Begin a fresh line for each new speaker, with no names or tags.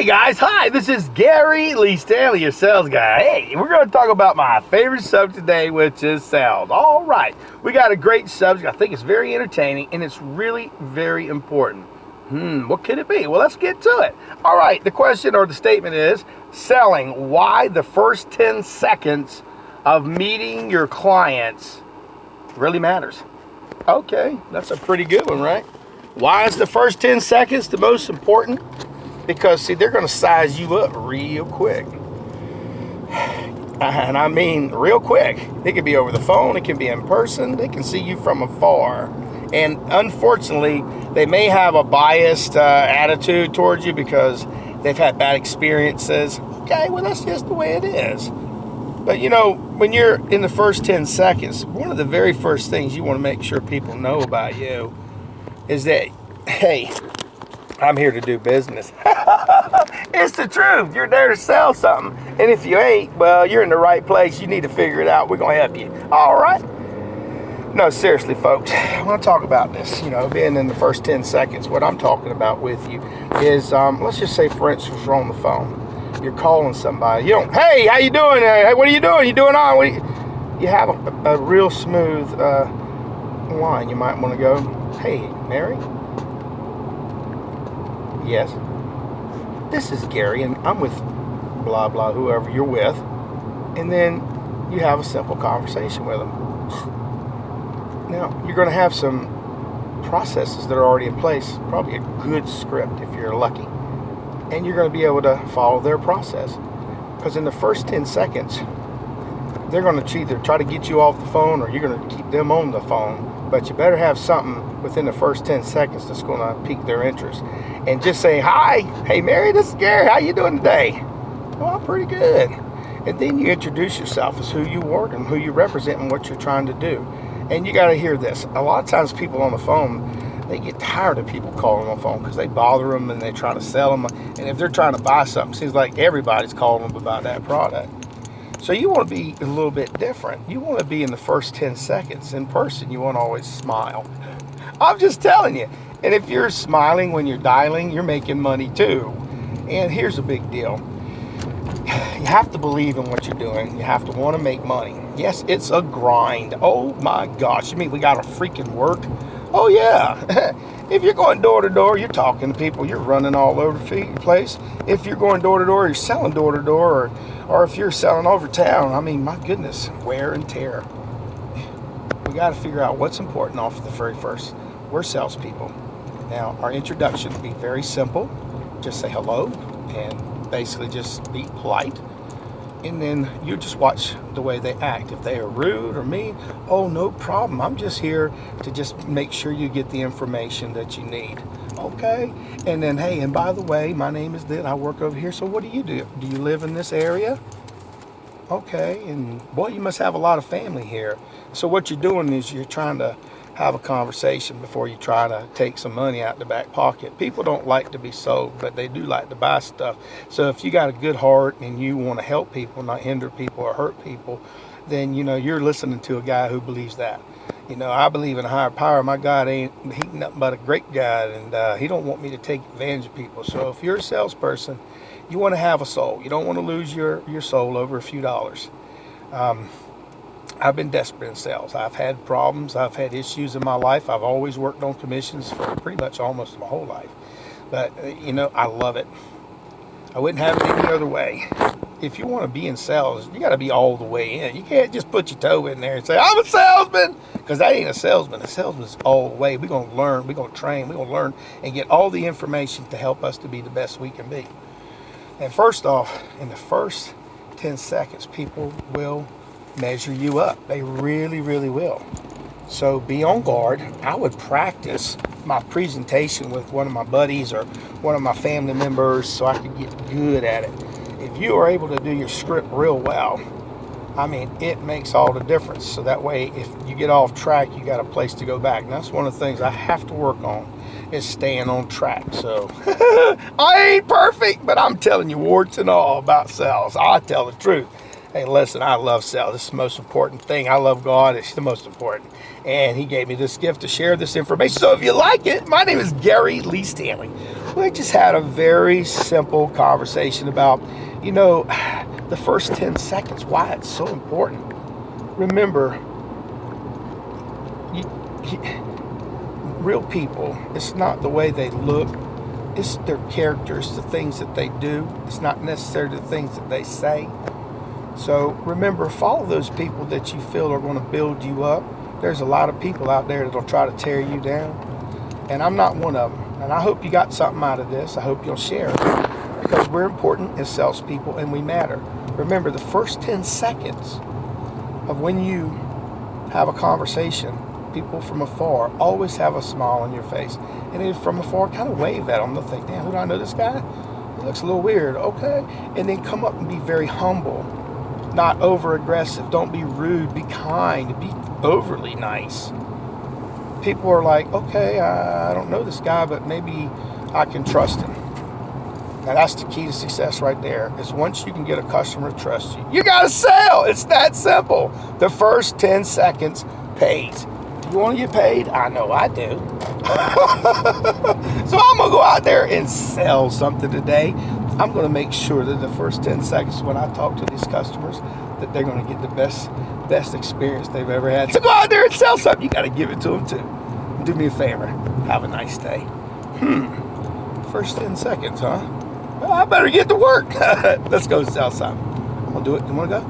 Hey guys, hi, this is Gary Lee Stanley, your sales guy. Hey, we're going to talk about my favorite subject today, which is sales. All right, we got a great subject. I think it's very entertaining and it's really very important. What could it be? Well, let's get to it. All right, the question or the statement is selling. Why the first 10 seconds of meeting your clients really matters. Okay, that's a pretty good one, right? Why is the first 10 seconds the most important? Because, see, they're going to size you up real quick. And I mean real quick. It could be over the phone. It can be in person. They can see you from afar. And unfortunately, they may have a biased attitude towards you because they've had bad experiences. Okay, well, that's just the way it is. But, you know, when you're in the first 10 seconds, one of the very first things you want to make sure people know about you is that, hey, I'm here to do business. It's the truth. You're there to sell something. And if you ain't, well, you're in the right place. You need to figure it out. We're going to help you. All right? No, seriously, folks. I want to talk about this. You know, being in the first 10 seconds, what I'm talking about with you is, let's just say, for instance, we're on the phone. You're calling somebody. You don't, hey, how you doing? Hey, what are you doing? You doing on? You have a real smooth line. You might want to go, hey, Mary? Yes, this is Gary, and I'm with blah, blah, whoever you're with. And then you have a simple conversation with them. Now, you're going to have some processes that are already in place, probably a good script if you're lucky. And you're going to be able to follow their process. Because in the first 10 seconds, they're going to either try to get you off the phone or you're going to keep them on the phone. But you better have something within the first 10 seconds that's going to pique their interest. And just say, hi, hey Mary, this is Gary, how you doing today? Well, I'm pretty good. And then you introduce yourself as who you work and who you represent and what you're trying to do. And you got to hear this. A lot of times people on the phone, they get tired of people calling on the phone because they bother them and they try to sell them. And if they're trying to buy something, it seems like everybody's calling them about that product. So you want to be a little bit different. You want to be in the first 10 seconds. In person, you want to always smile. I'm just telling you. And if you're smiling when you're dialing, you're making money too. And here's a big deal. You have to believe in what you're doing. You have to want to make money. Yes, it's a grind. Oh my gosh. You mean we got to freaking work? Oh yeah. If you're going door to door, you're talking to people. You're running all over the place. If you're going door to door, you're selling door to door. Or if you're selling over town, I mean, my goodness, wear and tear. We got to figure out what's important off the very first. We're salespeople. Now, our introduction will be very simple. Just say hello and basically just be polite. And then you just watch the way they act. If they are rude or mean, oh, no problem. I'm just here to just make sure you get the information that you need. Okay? And then, hey, and by the way, my name is Lynn. I work over here. So what do? Do you live in this area? Okay. And boy, you must have a lot of family here. So what you're doing is you're trying to have a conversation before you try to take some money out the back pocket. People don't like to be sold, but they do like to buy stuff. So if you got a good heart and you want to help people, not hinder people or hurt people, then, you know, you're listening to a guy who believes that. You know, I believe in a higher power. My God he nothing but a great God, and he don't want me to take advantage of people. So if you're a salesperson, you want to have a soul. You don't want to lose your soul over a few dollars. I've been desperate in sales. I've had problems. I've had issues in my life. I've always worked on commissions for pretty much almost my whole life. But, you know, I love it. I wouldn't have it any other way. If you want to be in sales, you got to be all the way in. You can't just put your toe in there and say, I'm a salesman. Because that ain't a salesman. A salesman's all the way. We're going to learn. We're going to train. We're going to learn and get all the information to help us to be the best we can be. And first off, in the first 10 seconds, people will measure you up. They really, really will. So be on guard. I would practice my presentation with one of my buddies or one of my family members so I could get good at it. If you are able to do your script real well, I mean, it makes all the difference. So that way, if you get off track, you got a place to go back. And that's one of the things I have to work on is staying on track. So I ain't perfect, but I'm telling you warts and all about sales. I tell the truth. Hey, listen, I love sales. This is the most important thing. I love God. It's the most important. And he gave me this gift to share this information. So if you like it, my name is Gary Lee Stanley. We just had a very simple conversation about, the first 10 seconds, why it's so important. Remember, real people, it's not the way they look, it's their characters, the things that they do. It's not necessarily the things that they say. So remember, follow those people that you feel are going to build you up. There's a lot of people out there that'll try to tear you down, and I'm not one of them. And I hope you got something out of this. I hope you'll share it, because we're important as salespeople and we matter. Remember, the first 10 seconds of when you have a conversation, people from afar always have a smile on your face. And if from afar, kind of wave at them. They'll think, damn, who do I know this guy? He looks a little weird. Okay. And then come up and be very humble, not over aggressive. Don't be rude. Be kind. Be overly nice. People are like, okay, I don't know this guy, but maybe I can trust him. Now that's the key to success right there, is once you can get a customer to trust you, you got to sell. It's that simple. The first 10 seconds pays. You want to get paid? I know I do. So I'm going to go out there and sell something today. I'm going to make sure that the first 10 seconds when I talk to these customers, that they're going to get the best experience they've ever had. So go out there and sell something. You got to give it to them too. Do me a favor. Have a nice day. First 10 seconds, huh? Well, I better get to work. Let's go sell something. I'm going to do it. You want to go?